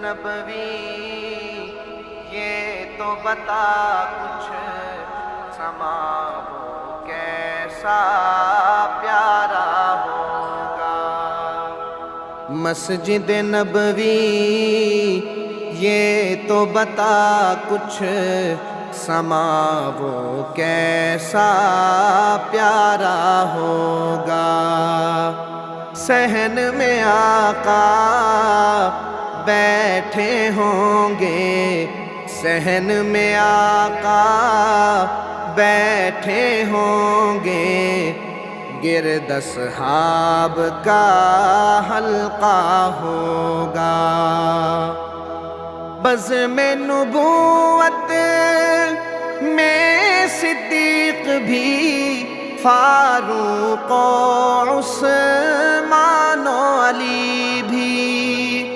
نبوی یہ تو بتا کچھ سما وہ کیسا پیارا ہوگا۔ مسجد نبوی یہ تو بتا کچھ سما وہ کیسا پیارا ہوگا۔ صحن میں آقا بیٹھے ہوں گے، صحن میں آقا بیٹھے ہوں گے، گرد اصحاب کا حلقہ ہوگا۔ بزم نبوت میں صدیق بھی، فاروق و عثمان و علی بھی،